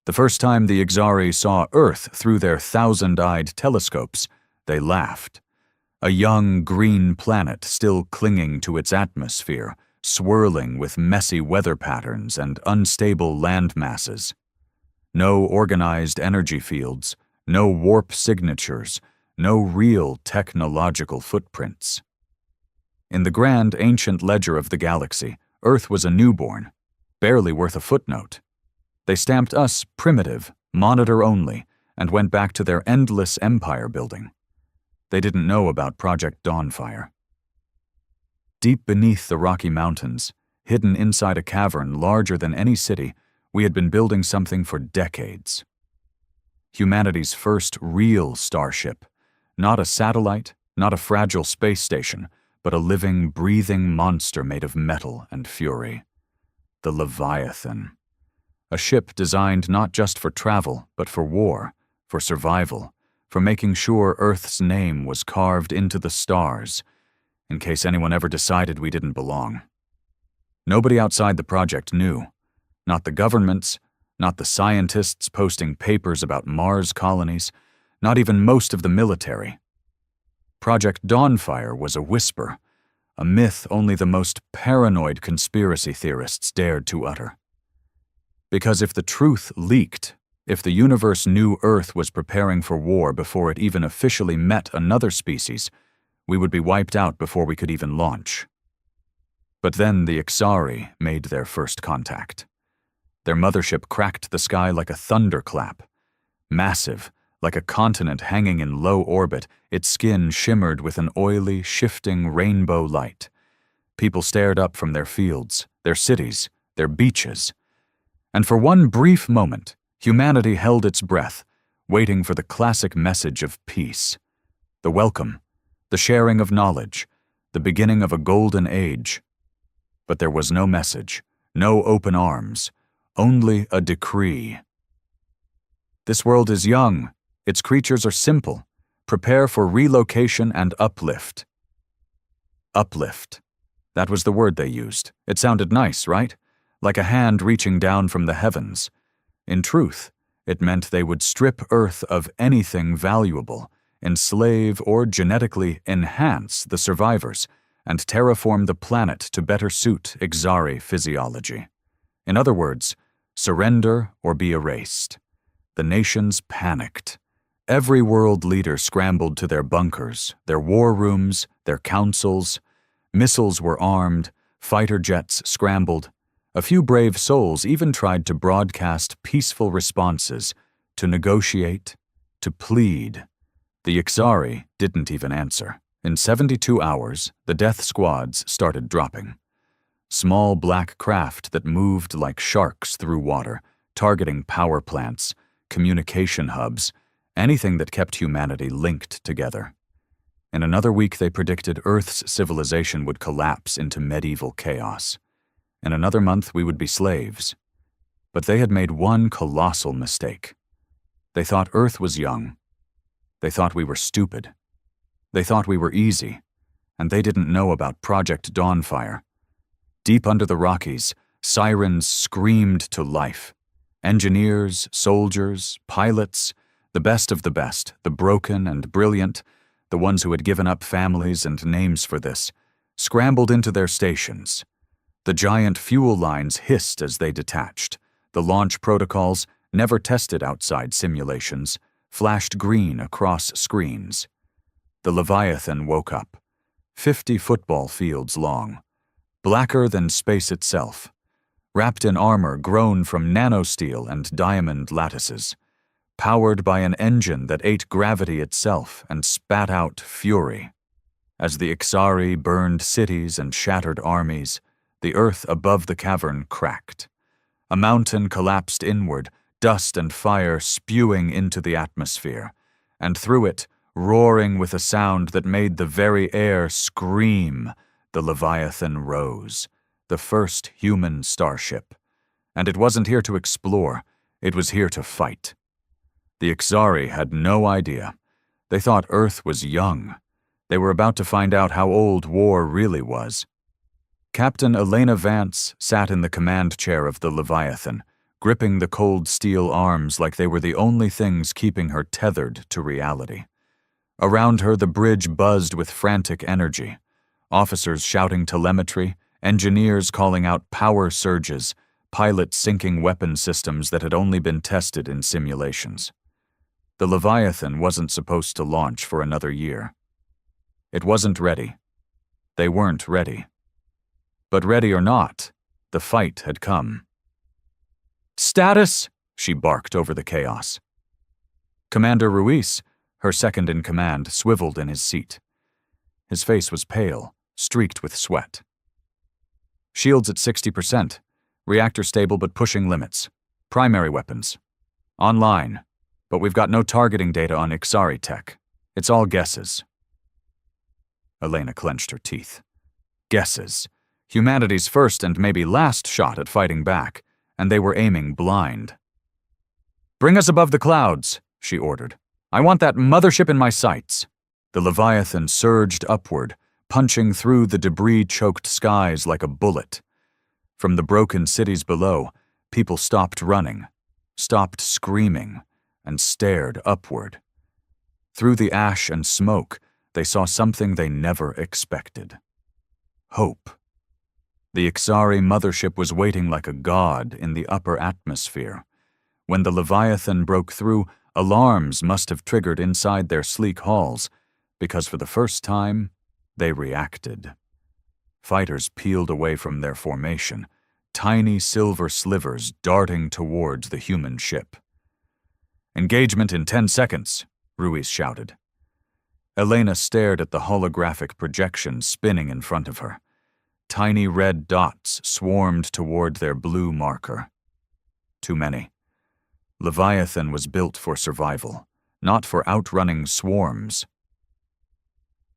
The first time the Ixari saw Earth through their thousand-eyed telescopes, they laughed. A young green planet still clinging to its atmosphere, swirling with messy weather patterns and unstable land masses. No organized energy fields, no warp signatures, no real technological footprints. In the grand ancient ledger of the galaxy, Earth was a newborn, barely worth a footnote. They stamped us primitive, monitor only, and went back to their endless empire building. They didn't know about Project Dawnfire. Deep beneath the Rocky Mountains, hidden inside a cavern larger than any city, we had been building something for decades. Humanity's first real starship, not a satellite, not a fragile space station, but a living, breathing monster made of metal and fury. The Leviathan. A ship designed not just for travel, but for war, for survival, for making sure Earth's name was carved into the stars, in case anyone ever decided we didn't belong. Nobody outside the project knew. Not the governments, not the scientists posting papers about Mars colonies, not even most of the military. Project Dawnfire was a whisper, a myth only the most paranoid conspiracy theorists dared to utter. Because if the truth leaked, if the universe knew Earth was preparing for war before it even officially met another species, we would be wiped out before we could even launch. But then the Ixari made their first contact. Their mothership cracked the sky like a thunderclap. Massive, like a continent hanging in low orbit, its skin shimmered with an oily, shifting rainbow light. People stared up from their fields, their cities, their beaches. And for one brief moment, humanity held its breath, waiting for the classic message of peace. The welcome, the sharing of knowledge, the beginning of a golden age. But there was no message, no open arms, only a decree. This world is young, its creatures are simple. Prepare for relocation and uplift. Uplift. That was the word they used. It sounded nice, right? Like a hand reaching down from the heavens. In truth, it meant they would strip Earth of anything valuable, enslave or genetically enhance the survivors, and terraform the planet to better suit Ixari physiology. In other words, surrender or be erased. The nations panicked. Every world leader scrambled to their bunkers, their war rooms, their councils. Missiles were armed, fighter jets scrambled. A few brave souls even tried to broadcast peaceful responses, to negotiate, to plead. The Ixari didn't even answer. In 72 hours, the death squads started dropping. Small black craft that moved like sharks through water, targeting power plants, communication hubs, anything that kept humanity linked together. In another week, they predicted Earth's civilization would collapse into medieval chaos. In another month, we would be slaves. But they had made one colossal mistake. They thought Earth was young. They thought we were stupid. They thought we were easy. And they didn't know about Project Dawnfire. Deep under the Rockies, sirens screamed to life. Engineers, soldiers, pilots, the best of the best, the broken and brilliant, the ones who had given up families and names for this, scrambled into their stations. The giant fuel lines hissed as they detached. The launch protocols, never tested outside simulations, flashed green across screens. The Leviathan woke up, 50 football fields long, blacker than space itself, wrapped in armor grown from nanosteel and diamond lattices, powered by an engine that ate gravity itself and spat out fury. As the Ixari burned cities and shattered armies, the earth above the cavern cracked. A mountain collapsed inward, dust and fire spewing into the atmosphere, and through it, roaring with a sound that made the very air scream, the Leviathan rose, the first human starship. And it wasn't here to explore, it was here to fight. The Ixari had no idea. They thought Earth was young. They were about to find out how old war really was. Captain Elena Vance sat in the command chair of the Leviathan, gripping the cold steel arms like they were the only things keeping her tethered to reality. Around her, the bridge buzzed with frantic energy. Officers shouting telemetry, engineers calling out power surges, pilots syncing weapon systems that had only been tested in simulations. The Leviathan wasn't supposed to launch for another year. It wasn't ready. They weren't ready. But ready or not, the fight had come. "Status!" she barked over the chaos. Commander Ruiz, her second-in-command, swiveled in his seat. His face was pale, streaked with sweat. "Shields at 60%. Reactor stable but pushing limits. Primary weapons. Online. But we've got no targeting data on Ixari tech. It's all guesses." Elena clenched her teeth. Guesses. Humanity's first and maybe last shot at fighting back, and they were aiming blind. "Bring us above the clouds," she ordered. "I want that mothership in my sights." The Leviathan surged upward, punching through the debris-choked skies like a bullet. From the broken cities below, people stopped running, stopped screaming, and stared upward. Through the ash and smoke, they saw something they never expected. Hope. The Ixari mothership was waiting like a god in the upper atmosphere. When the Leviathan broke through, alarms must have triggered inside their sleek halls, because for the first time, they reacted. Fighters peeled away from their formation, tiny silver slivers darting towards the human ship. "Engagement in 10 seconds, Ruiz shouted. Elena stared at the holographic projection spinning in front of her. Tiny red dots swarmed toward their blue marker. Too many. Leviathan was built for survival, not for outrunning swarms.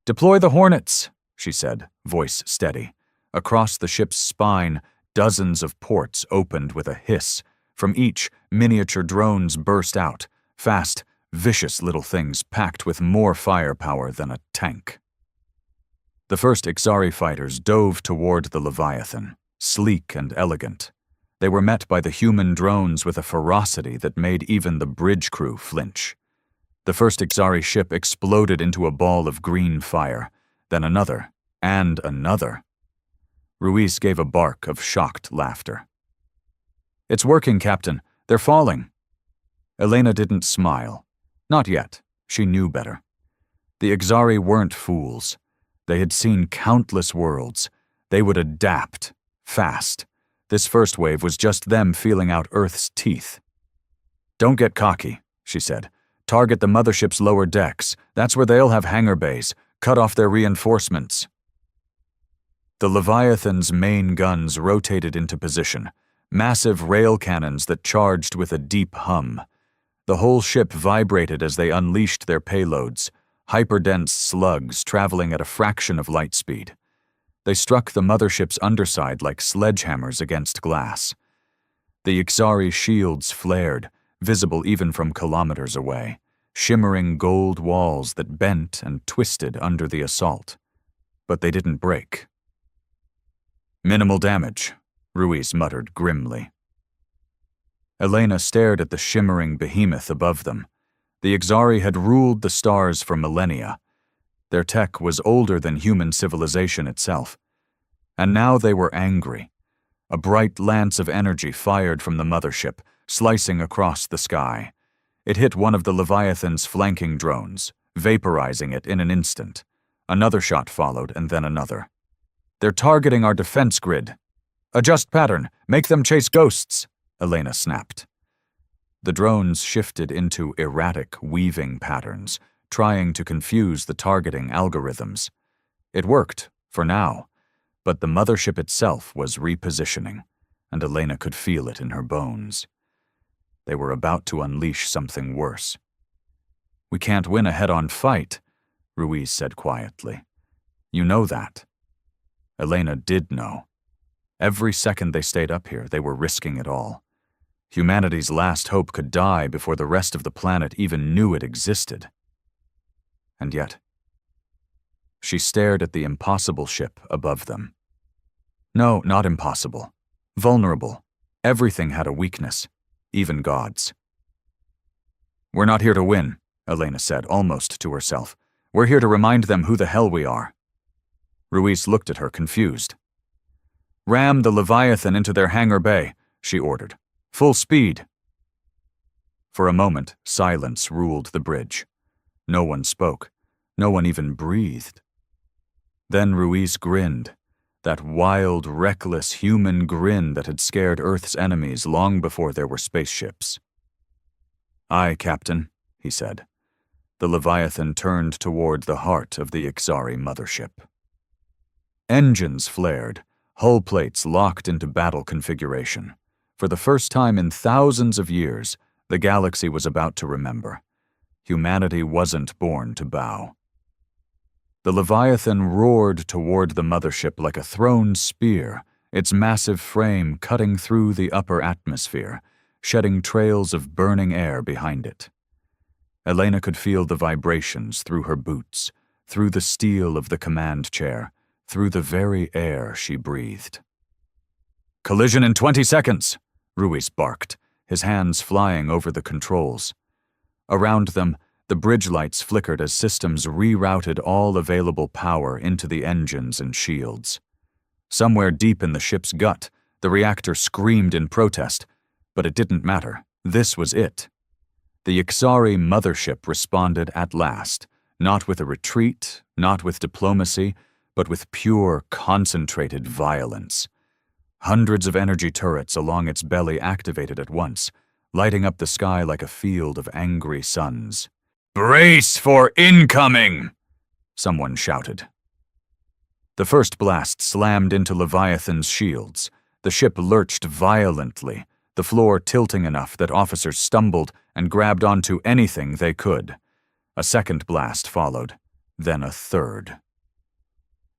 "Deploy the Hornets," she said, voice steady. Across the ship's spine, dozens of ports opened with a hiss. From each, miniature drones burst out, fast, vicious little things packed with more firepower than a tank. The first Ixari fighters dove toward the Leviathan, sleek and elegant. They were met by the human drones with a ferocity that made even the bridge crew flinch. The first Ixari ship exploded into a ball of green fire, then another, and another. Ruiz gave a bark of shocked laughter. "It's working, Captain. They're falling." Elena didn't smile. Not yet. She knew better. The Ixari weren't fools. They had seen countless worlds. They would adapt, fast. This first wave was just them feeling out Earth's teeth. "Don't get cocky," she said. "Target the mothership's lower decks. That's where they'll have hangar bays. Cut off their reinforcements." The Leviathan's main guns rotated into position, massive rail cannons that charged with a deep hum. The whole ship vibrated as they unleashed their payloads, hyperdense slugs traveling at a fraction of light speed. They struck the mothership's underside like sledgehammers against glass. The Ixari shields flared, visible even from kilometers away, shimmering gold walls that bent and twisted under the assault. But they didn't break. "Minimal damage," Ruiz muttered grimly. Elena stared at the shimmering behemoth above them. The Ixari had ruled the stars for millennia. Their tech was older than human civilization itself. And now they were angry. A bright lance of energy fired from the mothership, slicing across the sky. It hit one of the Leviathan's flanking drones, vaporizing it in an instant. Another shot followed, and then another. "They're targeting our defense grid." "Adjust pattern. Make them chase ghosts," Elena snapped. The drones shifted into erratic, weaving patterns, trying to confuse the targeting algorithms. It worked, for now, but the mothership itself was repositioning, and Elena could feel it in her bones. They were about to unleash something worse. "We can't win a head-on fight," Ruiz said quietly. "You know that." Elena did know. Every second they stayed up here, they were risking it all. Humanity's last hope could die before the rest of the planet even knew it existed. And yet, she stared at the impossible ship above them. No, not impossible. Vulnerable. Everything had a weakness, even gods. "We're not here to win," Elena said, almost to herself. "We're here to remind them who the hell we are." Ruiz looked at her, confused. "Ram the Leviathan into their hangar bay," she ordered. "Full speed." For a moment, silence ruled the bridge. No one spoke. No one even breathed. Then Ruiz grinned, that wild, reckless human grin that had scared Earth's enemies long before there were spaceships. "Aye, Captain," he said. The Leviathan turned toward the heart of the Ixari mothership. Engines flared, hull plates locked into battle configuration. For the first time in thousands of years, the galaxy was about to remember. Humanity wasn't born to bow. The Leviathan roared toward the mothership like a thrown spear, its massive frame cutting through the upper atmosphere, shedding trails of burning air behind it. Elena could feel the vibrations through her boots, through the steel of the command chair, through the very air she breathed. "Collision in 20 seconds, Ruiz barked, his hands flying over the controls. Around them, the bridge lights flickered as systems rerouted all available power into the engines and shields. Somewhere deep in the ship's gut, the reactor screamed in protest, but it didn't matter. This was it. The Ixari mothership responded at last, not with a retreat, not with diplomacy, but with pure, concentrated violence. Hundreds of energy turrets along its belly activated at once, lighting up the sky like a field of angry suns. "Brace for incoming!" someone shouted. The first blast slammed into Leviathan's shields. The ship lurched violently, the floor tilting enough that officers stumbled and grabbed onto anything they could. A second blast followed, then a third.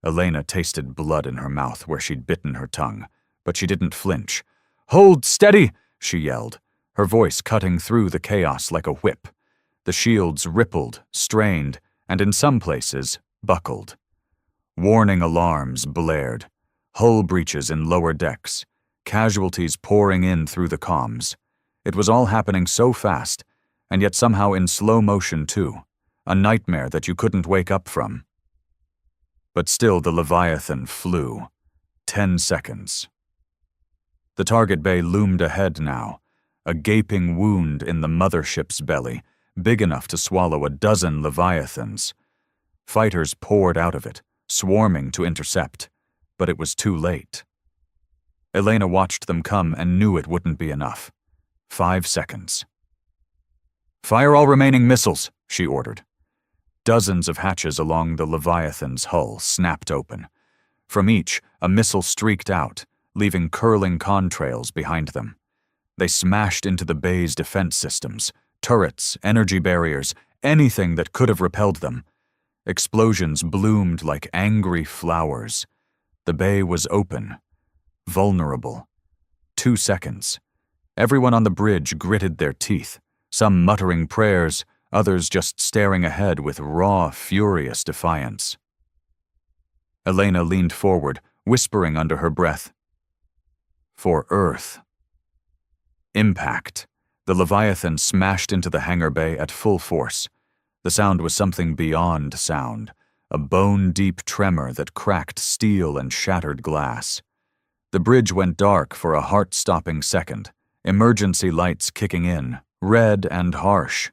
Elena tasted blood in her mouth where she'd bitten her tongue, but she didn't flinch. "Hold steady!" she yelled, her voice cutting through the chaos like a whip. The shields rippled, strained, and in some places, buckled. Warning alarms blared, hull breaches in lower decks, casualties pouring in through the comms. It was all happening so fast, and yet somehow in slow motion too, a nightmare that you couldn't wake up from. But still the Leviathan flew. 10 seconds. The target bay loomed ahead now, a gaping wound in the mothership's belly, big enough to swallow a dozen Leviathans. Fighters poured out of it, swarming to intercept, but it was too late. Elena watched them come and knew it wouldn't be enough. 5 seconds. "Fire all remaining missiles," she ordered. Dozens of hatches along the Leviathan's hull snapped open. From each, a missile streaked out, leaving curling contrails behind them. They smashed into the bay's defense systems, turrets, energy barriers, anything that could have repelled them. Explosions bloomed like angry flowers. The bay was open, vulnerable. 2 seconds. Everyone on the bridge gritted their teeth, some muttering prayers, others just staring ahead with raw, furious defiance. Elena leaned forward, whispering under her breath, "For Earth." Impact. The Leviathan smashed into the hangar bay at full force. The sound was something beyond sound, a bone-deep tremor that cracked steel and shattered glass. The bridge went dark for a heart-stopping second, emergency lights kicking in, red and harsh.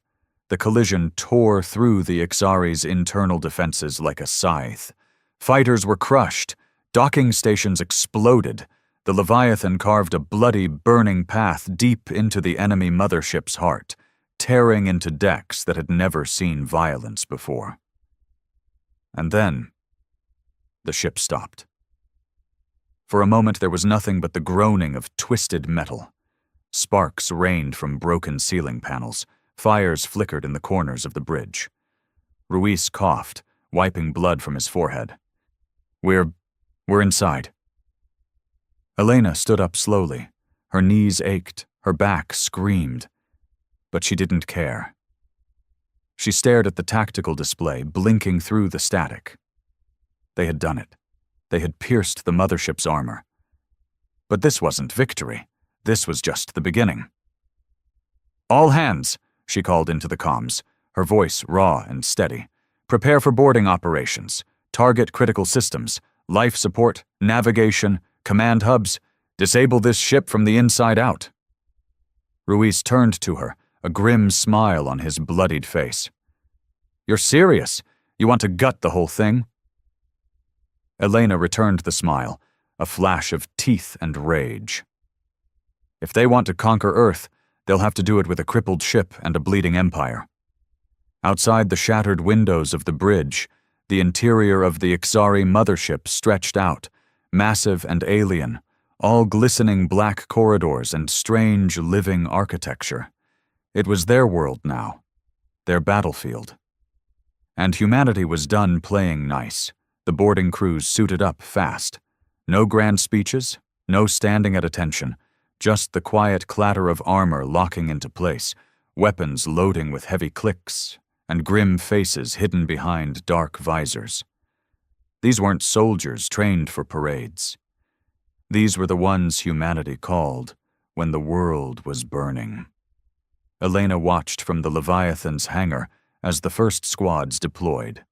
The collision tore through the Ixari's internal defenses like a scythe. Fighters were crushed, docking stations exploded. The Leviathan carved a bloody, burning path deep into the enemy mothership's heart, tearing into decks that had never seen violence before. And then, the ship stopped. For a moment there was nothing but the groaning of twisted metal. Sparks rained from broken ceiling panels. Fires flickered in the corners of the bridge. Ruiz coughed, wiping blood from his forehead. We're inside." Elena stood up slowly. Her knees ached, her back screamed. But she didn't care. She stared at the tactical display, blinking through the static. They had done it. They had pierced the mothership's armor. But this wasn't victory. this was just the beginning. "All hands," she called into the comms, her voice raw and steady. "Prepare for boarding operations. Target critical systems, life support, navigation, command hubs. Disable this ship from the inside out." Ruiz turned to her, a grim smile on his bloodied face. "You're serious? You want to gut the whole thing?" Elena returned the smile, a flash of teeth and rage. "If they want to conquer Earth, they'll have to do it with a crippled ship and a bleeding empire." Outside the shattered windows of the bridge, the interior of the Ixari mothership stretched out, massive and alien, all glistening black corridors and strange living architecture. It was their world now, their battlefield. And humanity was done playing nice, the boarding crews suited up fast. No grand speeches, no standing at attention, just the quiet clatter of armor locking into place, weapons loading with heavy clicks, and grim faces hidden behind dark visors. These weren't soldiers trained for parades. These were the ones humanity called when the world was burning. Elena watched from the Leviathan's hangar as the first squads deployed.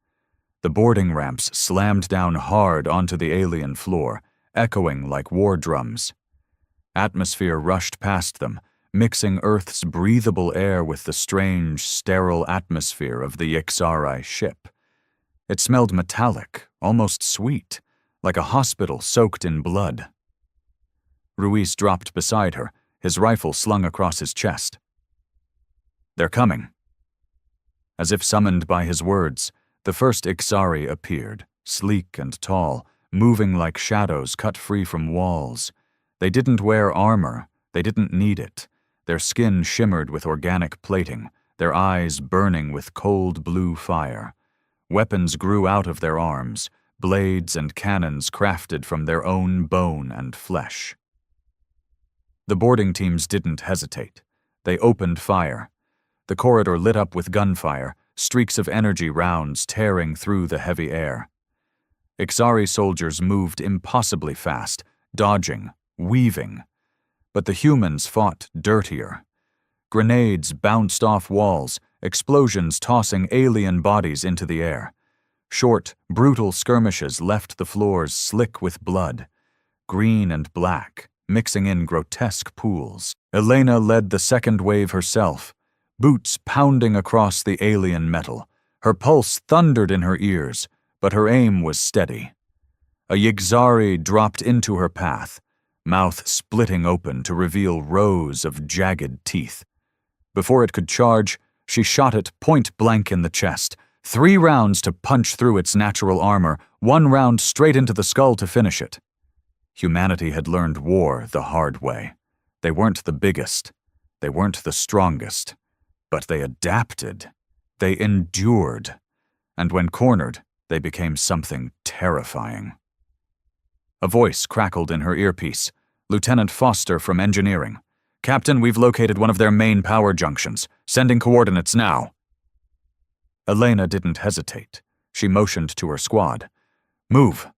The boarding ramps slammed down hard onto the alien floor, echoing like war drums. Atmosphere rushed past them, mixing Earth's breathable air with the strange, sterile atmosphere of the Ixari ship. It smelled metallic, almost sweet, like a hospital soaked in blood. Ruiz dropped beside her, his rifle slung across his chest. "They're coming." As if summoned by his words, the first Ixari appeared, sleek and tall, moving like shadows cut free from walls. They didn't wear armor, they didn't need it. Their skin shimmered with organic plating, their eyes burning with cold blue fire. Weapons grew out of their arms, blades and cannons crafted from their own bone and flesh. The boarding teams didn't hesitate. They opened fire. The corridor lit up with gunfire, streaks of energy rounds tearing through the heavy air. Ixari soldiers moved impossibly fast, dodging, weaving. But the humans fought dirtier. Grenades bounced off walls, explosions tossing alien bodies into the air. Short, brutal skirmishes left the floors slick with blood, green and black, mixing in grotesque pools. Elena led the second wave herself, boots pounding across the alien metal. Her pulse thundered in her ears, but her aim was steady. A Yigzari dropped into her path, mouth splitting open to reveal rows of jagged teeth. Before it could charge, she shot it point blank in the chest, 3 rounds to punch through its natural armor, 1 round straight into the skull to finish it. Humanity had learned war the hard way. They weren't the biggest, they weren't the strongest, but they adapted, they endured, and when cornered, they became something terrifying. A voice crackled in her earpiece. Lieutenant Foster from Engineering. "Captain, we've located one of their main power junctions. Sending coordinates now." Elena didn't hesitate. She motioned to her squad. "Move."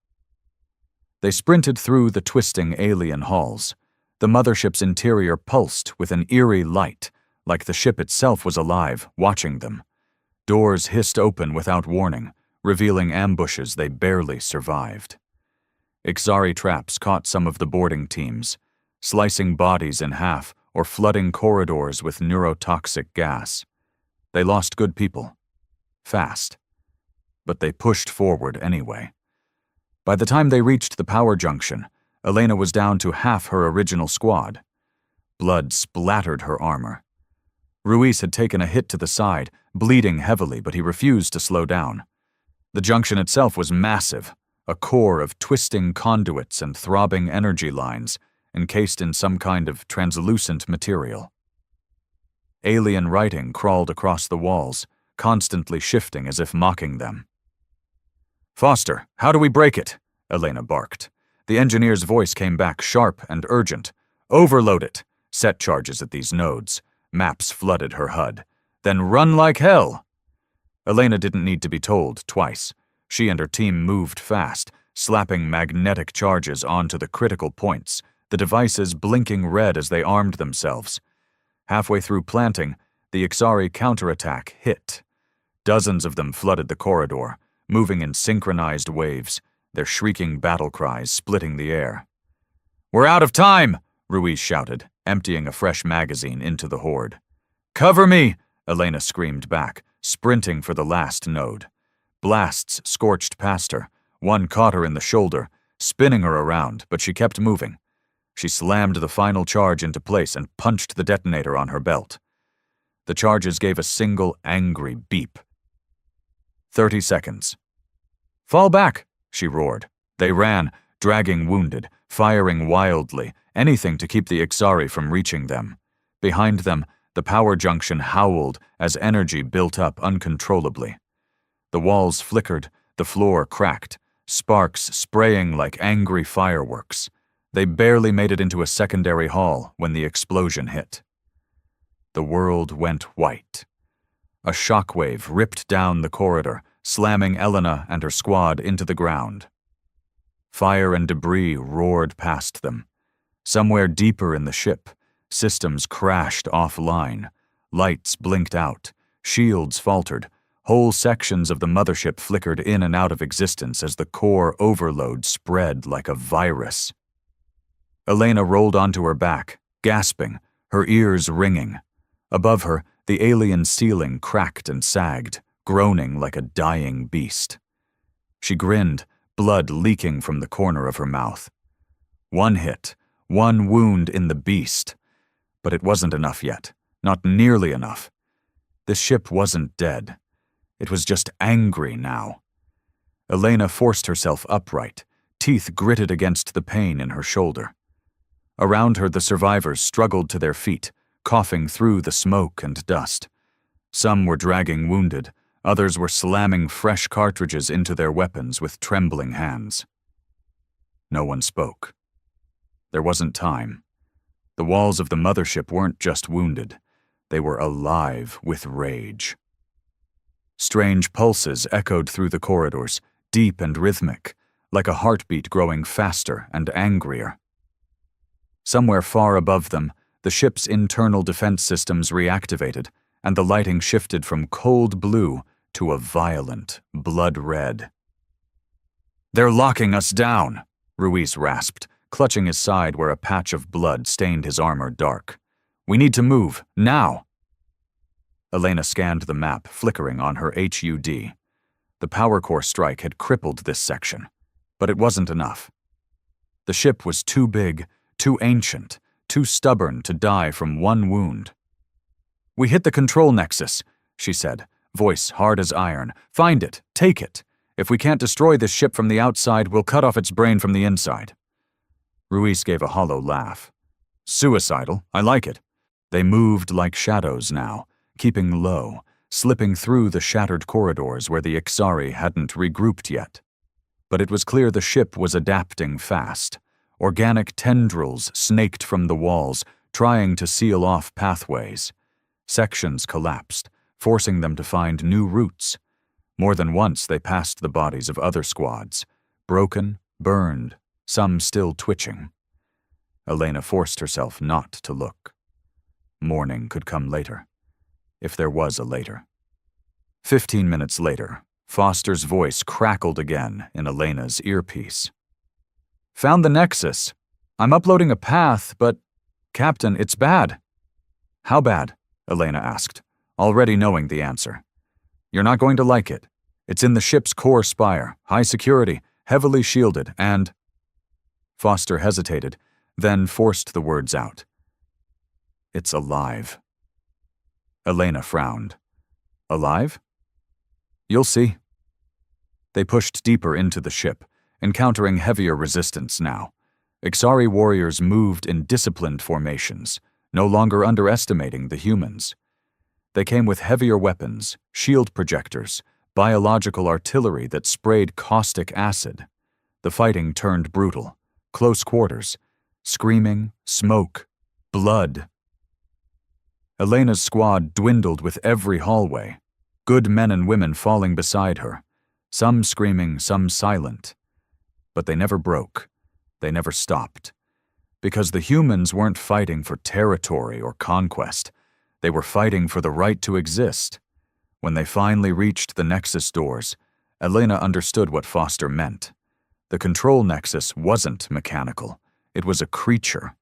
They sprinted through the twisting alien halls. The mothership's interior pulsed with an eerie light, like the ship itself was alive, watching them. Doors hissed open without warning, revealing ambushes they barely survived. Ixari traps caught some of the boarding teams, slicing bodies in half or flooding corridors with neurotoxic gas. They lost good people. Fast. But they pushed forward anyway. By the time they reached the power junction, Elena was down to half her original squad. Blood splattered her armor. Ruiz had taken a hit to the side, bleeding heavily, but he refused to slow down. The junction itself was massive, a core of twisting conduits and throbbing energy lines, encased in some kind of translucent material. Alien writing crawled across the walls, constantly shifting as if mocking them. "Foster, how do we break it?" Elena barked. The engineer's voice came back sharp and urgent. "Overload it. Set charges at these nodes." Maps flooded her HUD. "Then run like hell." Elena didn't need to be told twice. She and her team moved fast, slapping magnetic charges onto the critical points, the devices blinking red as they armed themselves. Halfway through planting, the Ixari counterattack hit. Dozens of them flooded the corridor, moving in synchronized waves, their shrieking battle cries splitting the air. "We're out of time!" Ruiz shouted, emptying a fresh magazine into the horde. "Cover me!" Elena screamed back, sprinting for the last node. Blasts scorched past her. One caught her in the shoulder, spinning her around, but she kept moving. She slammed the final charge into place and punched the detonator on her belt. The charges gave a single angry beep. 30 seconds. "Fall back!" she roared. They ran, dragging wounded, firing wildly, anything to keep the Ixari from reaching them. Behind them, the power junction howled as energy built up uncontrollably. The walls flickered, the floor cracked, sparks spraying like angry fireworks. They barely made it into a secondary hall when the explosion hit. The world went white. A shockwave ripped down the corridor, slamming Elena and her squad into the ground. Fire and debris roared past them. Somewhere deeper in the ship, systems crashed offline. Lights blinked out. Shields faltered. Whole sections of the mothership flickered in and out of existence as the core overload spread like a virus. Elena rolled onto her back, gasping, her ears ringing. Above her, the alien ceiling cracked and sagged, groaning like a dying beast. She grinned, blood leaking from the corner of her mouth. One hit, one wound in the beast. But it wasn't enough yet, not nearly enough. The ship wasn't dead. It was just angry now. Elena forced herself upright, teeth gritted against the pain in her shoulder. Around her, the survivors struggled to their feet, coughing through the smoke and dust. Some were dragging wounded, others were slamming fresh cartridges into their weapons with trembling hands. No one spoke. There wasn't time. The walls of the mothership weren't just wounded. They were alive with rage. Strange pulses echoed through the corridors, deep and rhythmic, like a heartbeat growing faster and angrier. Somewhere far above them, the ship's internal defense systems reactivated, and the lighting shifted from cold blue to a violent blood red. "They're locking us down," Ruiz rasped, clutching his side where a patch of blood stained his armor dark. "We need to move, now!" Elena scanned the map, flickering on her HUD. The power core strike had crippled this section, but it wasn't enough. The ship was too big, too ancient, too stubborn to die from one wound. "We hit the control nexus," she said, voice hard as iron. "Find it, take it. If we can't destroy this ship from the outside, we'll cut off its brain from the inside." Ruiz gave a hollow laugh. "Suicidal, I like it." They moved like shadows now, keeping low, slipping through the shattered corridors where the Ixari hadn't regrouped yet. But it was clear the ship was adapting fast. Organic tendrils snaked from the walls, trying to seal off pathways. Sections collapsed, forcing them to find new routes. More than once they passed the bodies of other squads, broken, burned, some still twitching. Elena forced herself not to look. Morning could come later, if there was a later. 15 minutes later, Foster's voice crackled again in Elena's earpiece. "Found the nexus. I'm uploading a path, but, Captain, it's bad." "How bad?" Elena asked, already knowing the answer. "You're not going to like it. It's in the ship's core spire, high security, heavily shielded, and—" Foster hesitated, then forced the words out. "It's alive." Elena frowned. "Alive?" "You'll see." They pushed deeper into the ship, encountering heavier resistance now. Ixari warriors moved in disciplined formations, no longer underestimating the humans. They came with heavier weapons, shield projectors, biological artillery that sprayed caustic acid. The fighting turned brutal. Close quarters. Screaming, smoke, blood. Elena's squad dwindled with every hallway. Good men and women falling beside her. Some screaming, some silent. But they never broke. They never stopped. Because the humans weren't fighting for territory or conquest. They were fighting for the right to exist. When they finally reached the Nexus doors, Elena understood what Foster meant. The control Nexus wasn't mechanical. It was a creature.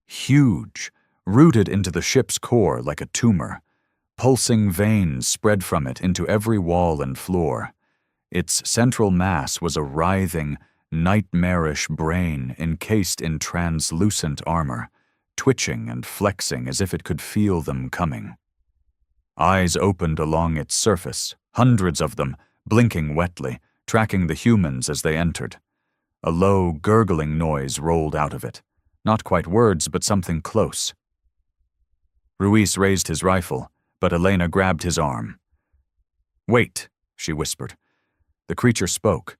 Huge, rooted into the ship's core like a tumor. Pulsing veins spread from it into every wall and floor. Its central mass was a writhing, nightmarish brain encased in translucent armor, twitching and flexing as if it could feel them coming. Eyes opened along its surface, hundreds of them, blinking wetly, tracking the humans as they entered. A low, gurgling noise rolled out of it. Not quite words, but something close. Ruiz raised his rifle, but Elena grabbed his arm. "Wait," she whispered. The creature spoke,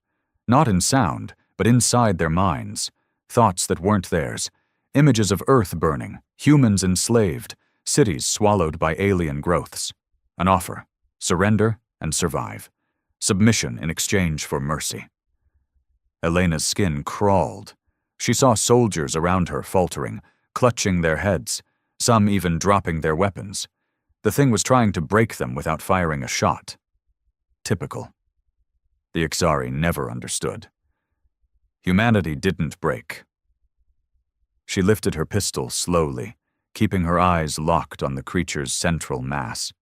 not in sound, but inside their minds, thoughts that weren't theirs, images of Earth burning, humans enslaved, cities swallowed by alien growths. An offer: surrender and survive. Submission in exchange for mercy. Elena's skin crawled. She saw soldiers around her faltering, clutching their heads, some even dropping their weapons. The thing was trying to break them without firing a shot. Typical. The Ixari never understood. Humanity didn't break. She lifted her pistol slowly, keeping her eyes locked on the creature's central mass.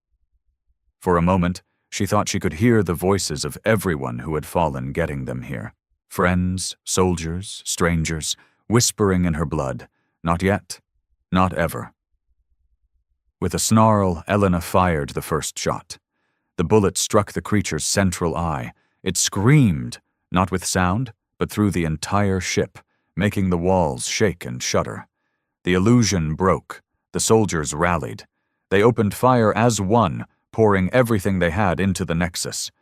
For a moment, she thought she could hear the voices of everyone who had fallen getting them here. Friends, soldiers, strangers, whispering in her blood, "Not yet, not ever." With a snarl, Elena fired the first shot. The bullet struck the creature's central eye. It screamed, not with sound, but through the entire ship, making the walls shake and shudder. The illusion broke. The soldiers rallied. They opened fire as one, pouring everything they had into the Nexus.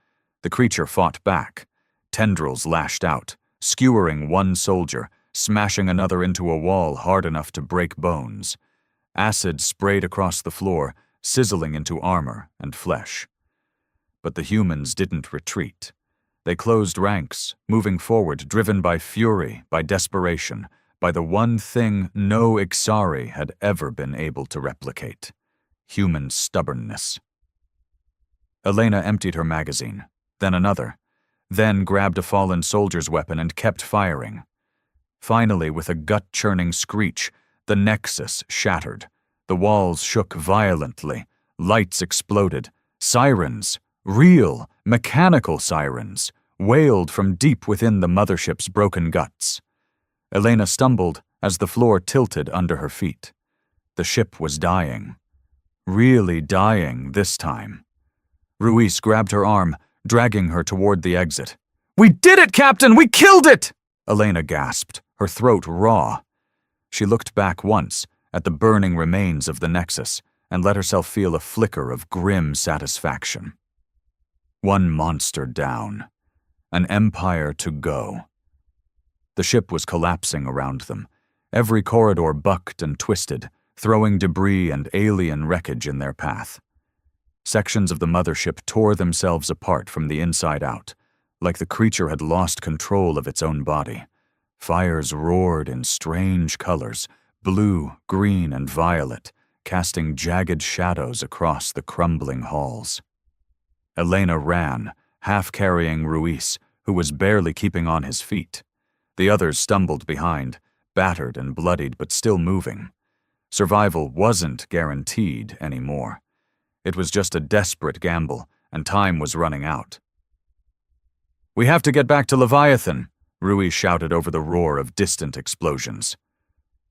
The creature fought back. Tendrils lashed out, skewering one soldier, smashing another into a wall hard enough to break bones. Acid sprayed across the floor, sizzling into armor and flesh. But the humans didn't retreat. They closed ranks, moving forward, driven by fury, by desperation, by the one thing no Ixari had ever been able to replicate: human stubbornness. Elena emptied her magazine, then another, then grabbed a fallen soldier's weapon and kept firing. Finally, with a gut-churning screech, the Nexus shattered. The walls shook violently. Lights exploded. Sirens, real, mechanical sirens, wailed from deep within the mothership's broken guts. Elena stumbled as the floor tilted under her feet. The ship was dying. Really dying this time. Ruiz grabbed her arm, dragging her toward the exit. "We did it, Captain! We killed it!" Elena gasped, her throat raw. She looked back once at the burning remains of the Nexus and let herself feel a flicker of grim satisfaction. One monster down. An empire to go. The ship was collapsing around them. Every corridor bucked and twisted, throwing debris and alien wreckage in their path. Sections of the mothership tore themselves apart from the inside out, like the creature had lost control of its own body. Fires roared in strange colors, blue, green, and violet, casting jagged shadows across the crumbling halls. Elena ran, half carrying Ruiz, who was barely keeping on his feet. The others stumbled behind, battered and bloodied but still moving. Survival wasn't guaranteed anymore. It was just a desperate gamble, and time was running out. "We have to get back to Leviathan," Ruiz shouted over the roar of distant explosions.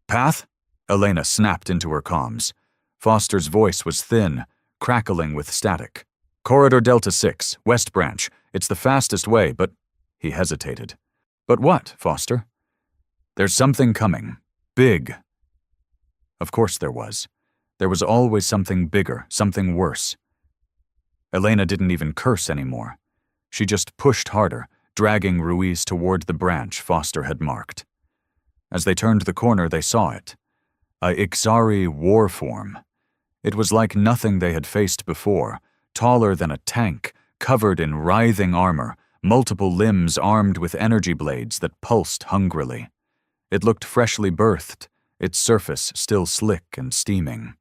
"Path?" Elena snapped into her comms. Foster's voice was thin, crackling with static. "Corridor Delta 6, West Branch. It's the fastest way, but—" He hesitated. "But what, Foster?" "There's something coming. Big." Of course there was. There was always something bigger, something worse. Elena didn't even curse anymore. She just pushed harder, dragging Ruiz toward the branch Foster had marked. As they turned the corner, they saw it. A Ixari war form. It was like nothing they had faced before, taller than a tank, covered in writhing armor, multiple limbs armed with energy blades that pulsed hungrily. It looked freshly birthed, its surface still slick and steaming.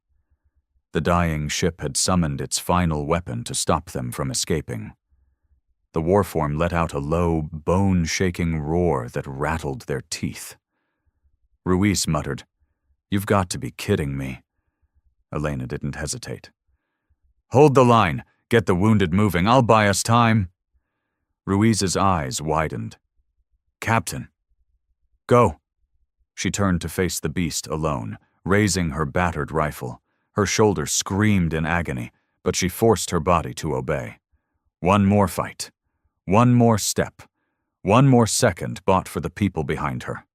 The dying ship had summoned its final weapon to stop them from escaping. The warform let out a low, bone-shaking roar that rattled their teeth. Ruiz muttered, "You've got to be kidding me." Elena didn't hesitate. "Hold the line. Get the wounded moving. I'll buy us time." Ruiz's eyes widened. "Captain." "Go." She turned to face the beast alone, raising her battered rifle. Her shoulder screamed in agony, but she forced her body to obey. One more fight. One more step. One more second bought for the people behind her.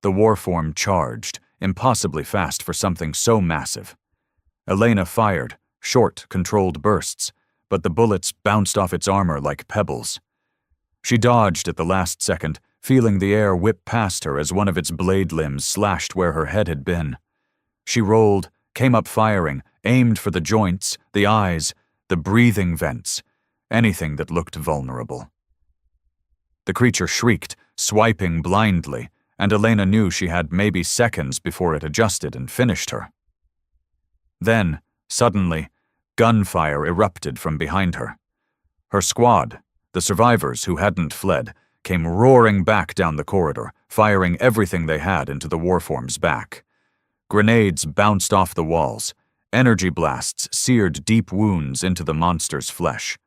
The warform charged, impossibly fast for something so massive. Elena fired, short, controlled bursts, but the bullets bounced off its armor like pebbles. She dodged at the last second, feeling the air whip past her as one of its blade limbs slashed where her head had been. She rolled, came up firing, aimed for the joints, the eyes, the breathing vents, anything that looked vulnerable. The creature shrieked, swiping blindly, and Elena knew she had maybe seconds before it adjusted and finished her. Then, suddenly, gunfire erupted from behind her. Her squad, the survivors who hadn't fled, came roaring back down the corridor, firing everything they had into the warform's back. Grenades bounced off the walls. Energy blasts seared deep wounds into the monster's flesh.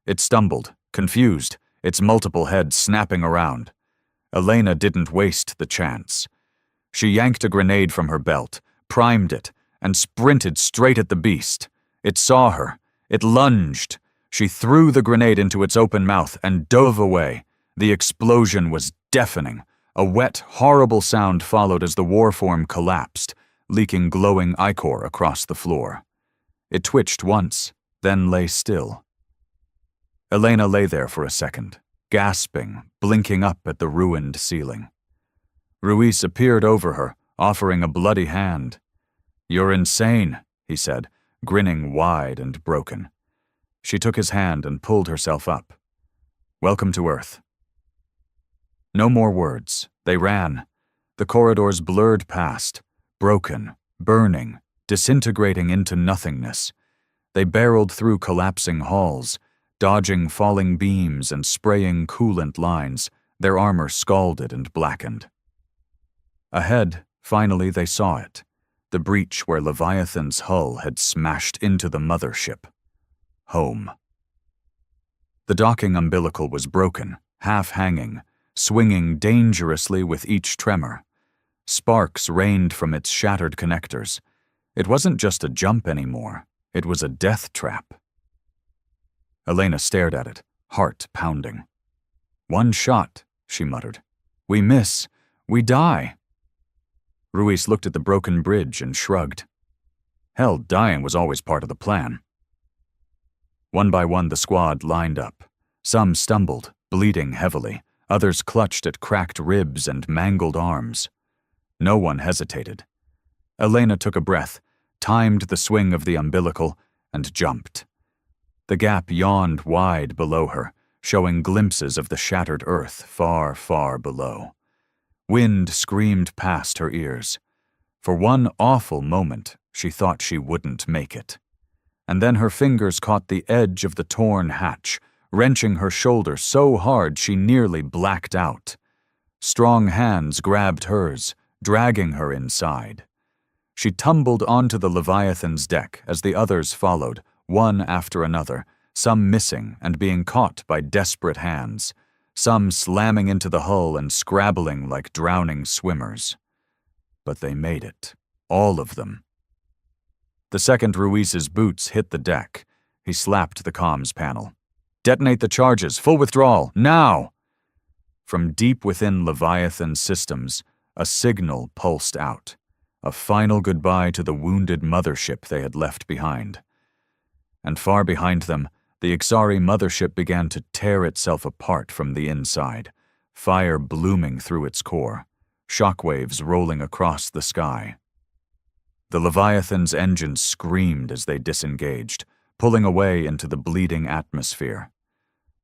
It stumbled, confused, its multiple heads snapping around. Elena didn't waste the chance. She yanked a grenade from her belt, primed it, and sprinted straight at the beast. It saw her. It lunged. She threw the grenade into its open mouth and dove away. The explosion was deafening. A wet, horrible sound followed as the warform collapsed, leaking glowing ichor across the floor. It twitched once, then lay still. Elena lay there for a second, gasping, blinking up at the ruined ceiling. Ruiz appeared over her, offering a bloody hand. "You're insane," he said, grinning wide and broken. She took his hand and pulled herself up. "Welcome to Earth." No more words. They ran. The corridors blurred past, broken, burning, disintegrating into nothingness. They barreled through collapsing halls, dodging falling beams and spraying coolant lines, their armor scalded and blackened. Ahead, finally they saw it, the breach where Leviathan's hull had smashed into the mothership. Home. The docking umbilical was broken, half-hanging, swinging dangerously with each tremor. Sparks rained from its shattered connectors. It wasn't just a jump anymore. It was a death trap. Elena stared at it, heart pounding. "One shot," she muttered. "We miss. We die." Ruiz looked at the broken bridge and shrugged. Hell, dying was always part of the plan. One by one the squad lined up. Some stumbled, bleeding heavily. Others clutched at cracked ribs and mangled arms. No one hesitated. Elena took a breath, timed the swing of the umbilical, and jumped. The gap yawned wide below her, showing glimpses of the shattered earth far, far below. Wind screamed past her ears. For one awful moment, she thought she wouldn't make it. And then her fingers caught the edge of the torn hatch, wrenching her shoulder so hard she nearly blacked out. Strong hands grabbed hers, dragging her inside. She tumbled onto the Leviathan's deck as the others followed, one after another, some missing and being caught by desperate hands, some slamming into the hull and scrabbling like drowning swimmers. But they made it, all of them. The second Ruiz's boots hit the deck, he slapped the comms panel. "Detonate the charges, full withdrawal, now!" From deep within Leviathan's systems, a signal pulsed out, a final goodbye to the wounded mothership they had left behind. And far behind them, the Ixari mothership began to tear itself apart from the inside, fire blooming through its core, shockwaves rolling across the sky. The Leviathan's engines screamed as they disengaged, pulling away into the bleeding atmosphere.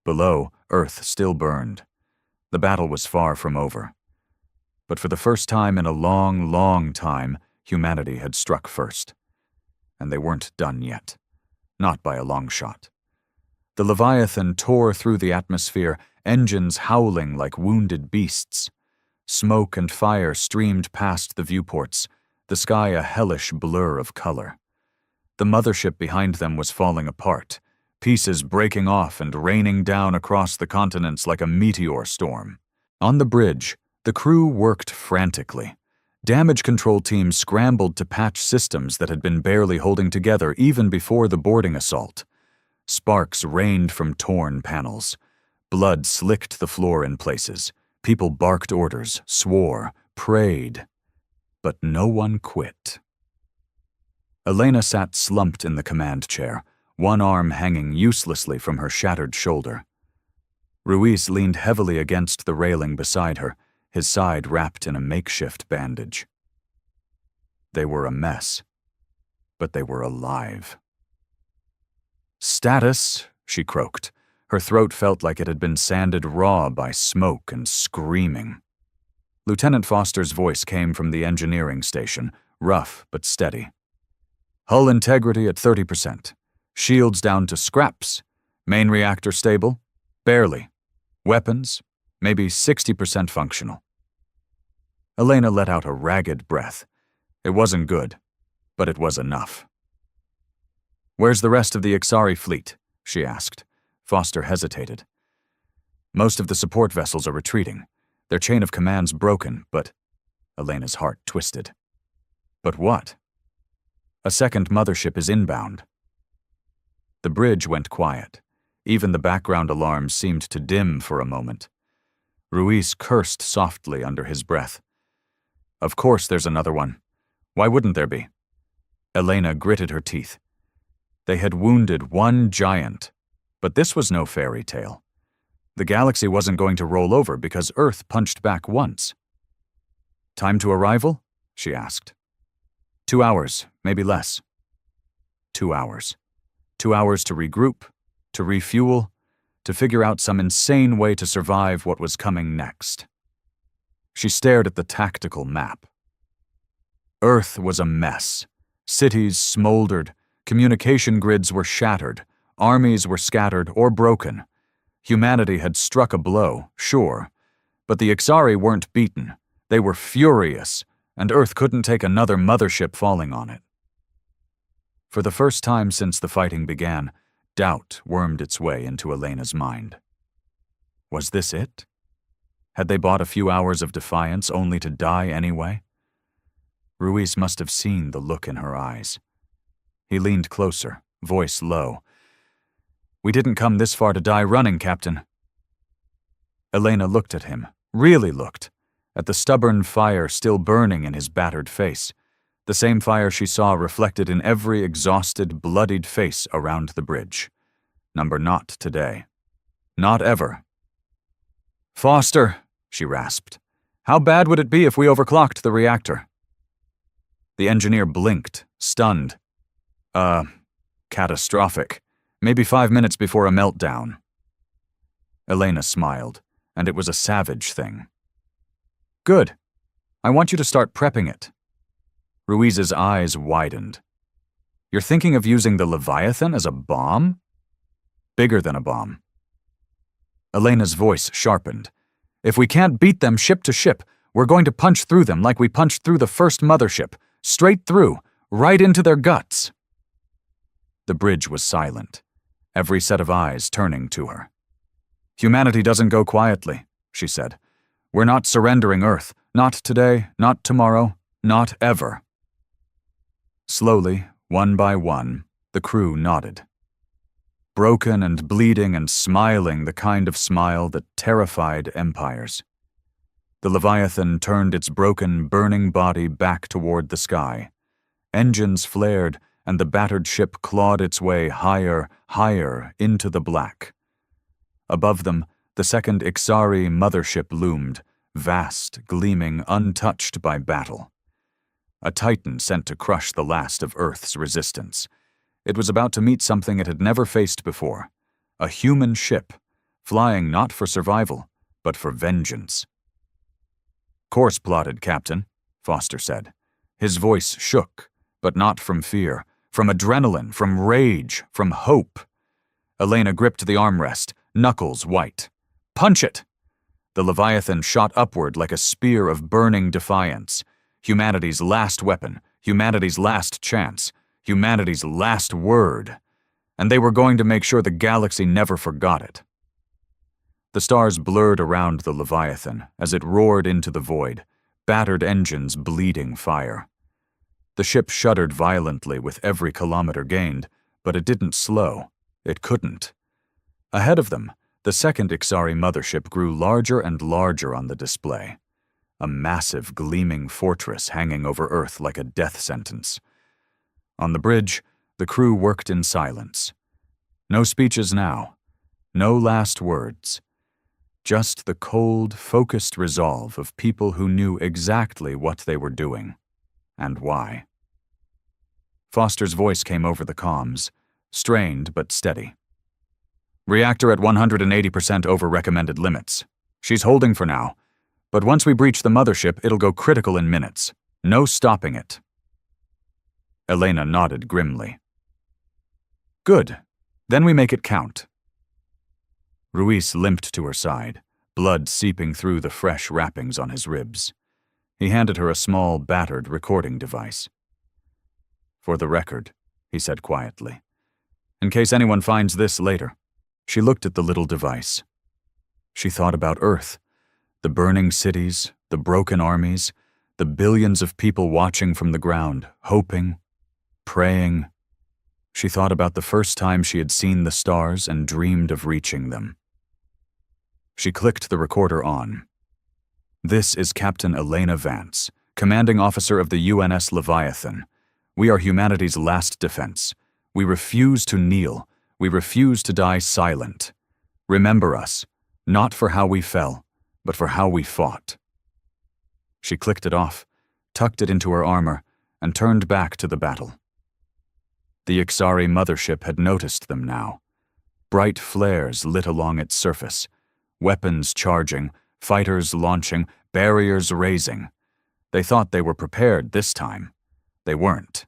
Below, Earth still burned. The battle was far from over. but for the first time in a long, long time, humanity had struck first. And they weren't done yet. Not by a long shot. The Leviathan tore through the atmosphere, engines howling like wounded beasts. Smoke and fire streamed past the viewports, the sky a hellish blur of color. The mothership behind them was falling apart, pieces breaking off and raining down across the continents like a meteor storm. On the bridge, the crew worked frantically. Damage control teams scrambled to patch systems that had been barely holding together even before the boarding assault. Sparks rained from torn panels. Blood slicked the floor in places. People barked orders, swore, prayed. But no one quit. Elena sat slumped in the command chair, one arm hanging uselessly from her shattered shoulder. Ruiz leaned heavily against the railing beside her, his side wrapped in a makeshift bandage. They were a mess, but they were alive. "Status," she croaked. Her throat felt like it had been sanded raw by smoke and screaming. Lieutenant Foster's voice came from the engineering station, rough but steady. "Hull integrity at 30%. Shields down to scraps. Main reactor stable? Barely. Weapons? Maybe 60% functional." Elena let out a ragged breath. It wasn't good, but it was enough. "Where's the rest of the Ixari fleet?" she asked. Foster hesitated. "Most of the support vessels are retreating. Their chain of command's broken, but..." Elena's heart twisted. "But what?" "A second mothership is inbound." The bridge went quiet. Even the background alarms seemed to dim for a moment. Ruiz cursed softly under his breath. "Of course there's another one. Why wouldn't there be?" Elena gritted her teeth. They had wounded one giant, but this was no fairy tale. The galaxy wasn't going to roll over because Earth punched back once. "Time to arrival?" she asked. 2 hours, maybe less." 2 hours. 2 hours to regroup, to refuel, to figure out some insane way to survive what was coming next. She stared at the tactical map. Earth was a mess. Cities smoldered, communication grids were shattered, armies were scattered or broken. Humanity had struck a blow, sure, but the Ixari weren't beaten. They were furious, and Earth couldn't take another mothership falling on it. For the first time since the fighting began, doubt wormed its way into Elena's mind. Was this it? Had they bought a few hours of defiance only to die anyway? Ruiz must have seen the look in her eyes. He leaned closer, voice low. "We didn't come this far to die running, Captain." Elena looked at him, really looked, at the stubborn fire still burning in his battered face, the same fire she saw reflected in every exhausted, bloodied face around the bridge. Number not today. Not ever. "Foster," she rasped, "how bad would it be if we overclocked the reactor?" The engineer blinked, stunned. Catastrophic. Maybe 5 minutes before a meltdown." Elena smiled, and it was a savage thing. "Good. I want you to start prepping it." Ruiz's eyes widened. "You're thinking of using the Leviathan as a bomb?" "Bigger than a bomb." Elena's voice sharpened. "If we can't beat them ship to ship, we're going to punch through them like we punched through the first mothership, straight through, right into their guts." The bridge was silent, every set of eyes turning to her. "Humanity doesn't go quietly," she said. "We're not surrendering Earth. Not today, not tomorrow, not ever." Slowly, one by one, the crew nodded. Broken and bleeding and smiling the kind of smile that terrified empires. The Leviathan turned its broken, burning body back toward the sky. Engines flared, and the battered ship clawed its way higher, higher into the black. Above them, the second Ixari mothership loomed, vast, gleaming, untouched by battle. A titan sent to crush the last of Earth's resistance. It was about to meet something it had never faced before, a human ship, flying not for survival, but for vengeance. Course plotted, Captain, Foster said. His voice shook, but not from fear, from adrenaline, from rage, from hope. Elena gripped the armrest, knuckles white. Punch it! The Leviathan shot upward like a spear of burning defiance. Humanity's last weapon, humanity's last chance, humanity's last word. And they were going to make sure the galaxy never forgot it. The stars blurred around the Leviathan as it roared into the void, battered engines bleeding fire. The ship shuddered violently with every kilometer gained, but it didn't slow. It couldn't. Ahead of them, the second Ixari mothership grew larger and larger on the display. A massive, gleaming fortress hanging over Earth like a death sentence. On the bridge, the crew worked in silence. No speeches now. No last words. Just the cold, focused resolve of people who knew exactly what they were doing. And why. Foster's voice came over the comms, strained but steady. Reactor at 180% over recommended limits. She's holding for now, but once we breach the mothership, it'll go critical in minutes. No stopping it. Elena nodded grimly. Good. Then we make it count. Ruiz limped to her side, blood seeping through the fresh wrappings on his ribs. He handed her a small, battered recording device. For the record, he said quietly. In case anyone finds this later. She looked at the little device. She thought about Earth, the burning cities, the broken armies, the billions of people watching from the ground, hoping, praying. She thought about the first time she had seen the stars and dreamed of reaching them. She clicked the recorder on. This is Captain Elena Vance, commanding officer of the UNS Leviathan. We are humanity's last defense. We refuse to kneel. We refuse to die silent. Remember us, not for how we fell, but for how we fought. She clicked it off, tucked it into her armor, and turned back to the battle. The Ixari mothership had noticed them now. Bright flares lit along its surface, weapons charging, fighters launching, barriers raising. They thought they were prepared this time. They weren't.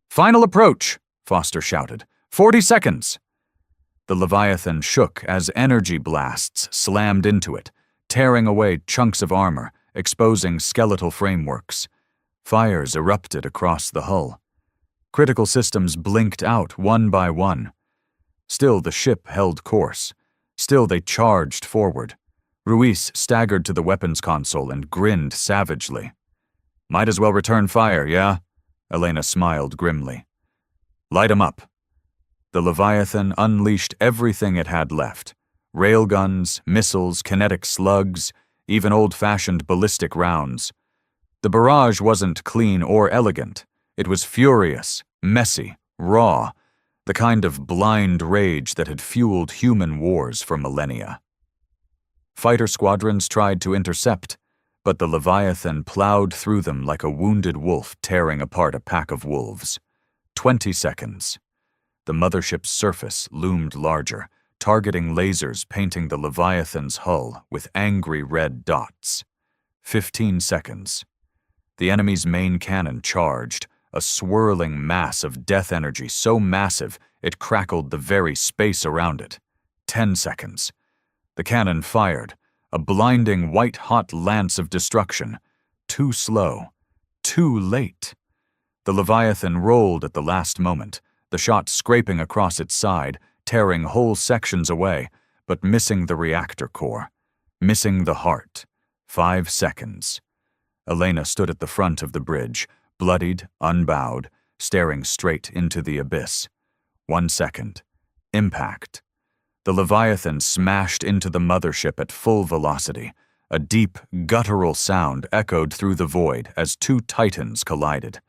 Final approach, Foster shouted. 40 seconds! The Leviathan shook as energy blasts slammed into it, tearing away chunks of armor, exposing skeletal frameworks. Fires erupted across the hull. Critical systems blinked out one by one. Still the ship held course. Still they charged forward. Ruiz staggered to the weapons console and grinned savagely. Might as well return fire, yeah? Elena smiled grimly. Light 'em up. The Leviathan unleashed everything it had left. Railguns, missiles, kinetic slugs, even old-fashioned ballistic rounds. The barrage wasn't clean or elegant. It was furious, messy, raw, the kind of blind rage that had fueled human wars for millennia. Fighter squadrons tried to intercept, but the Leviathan plowed through them like a wounded wolf tearing apart a pack of wolves. 20 seconds. The mothership's surface loomed larger, targeting lasers painting the Leviathan's hull with angry red dots. 15 seconds. The enemy's main cannon charged, a swirling mass of death energy so massive it crackled the very space around it. 10 seconds. The cannon fired, a blinding white-hot lance of destruction. Too slow. Too late. The Leviathan rolled at the last moment, the shot scraping across its side, tearing whole sections away, but missing the reactor core. Missing the heart. 5 seconds. Elena stood at the front of the bridge, bloodied, unbowed, staring straight into the abyss. 1 second. Impact. The Leviathan smashed into the mothership at full velocity. A deep, guttural sound echoed through the void as two titans collided.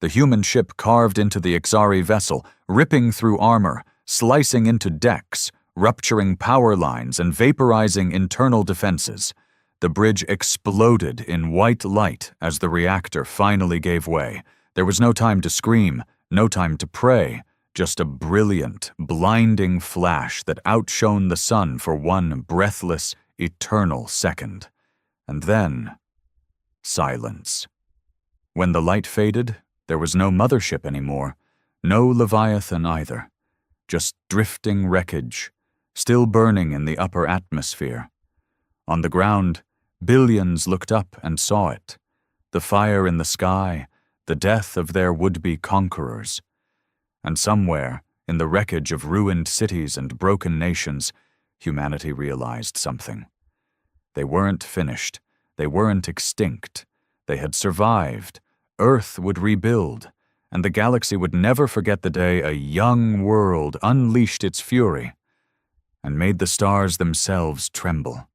The human ship carved into the Ixari vessel, ripping through armor, slicing into decks, rupturing power lines and vaporizing internal defenses. The bridge exploded in white light as the reactor finally gave way. There was no time to scream, no time to pray, just a brilliant, blinding flash that outshone the sun for one breathless, eternal second. And then, silence. When the light faded, there was no mothership anymore, no Leviathan either, just drifting wreckage, still burning in the upper atmosphere. On the ground, billions looked up and saw it, the fire in the sky, the death of their would-be conquerors. And somewhere, in the wreckage of ruined cities and broken nations, humanity realized something. They weren't finished, they weren't extinct, they had survived, Earth would rebuild, and the galaxy would never forget the day a young world unleashed its fury and made the stars themselves tremble.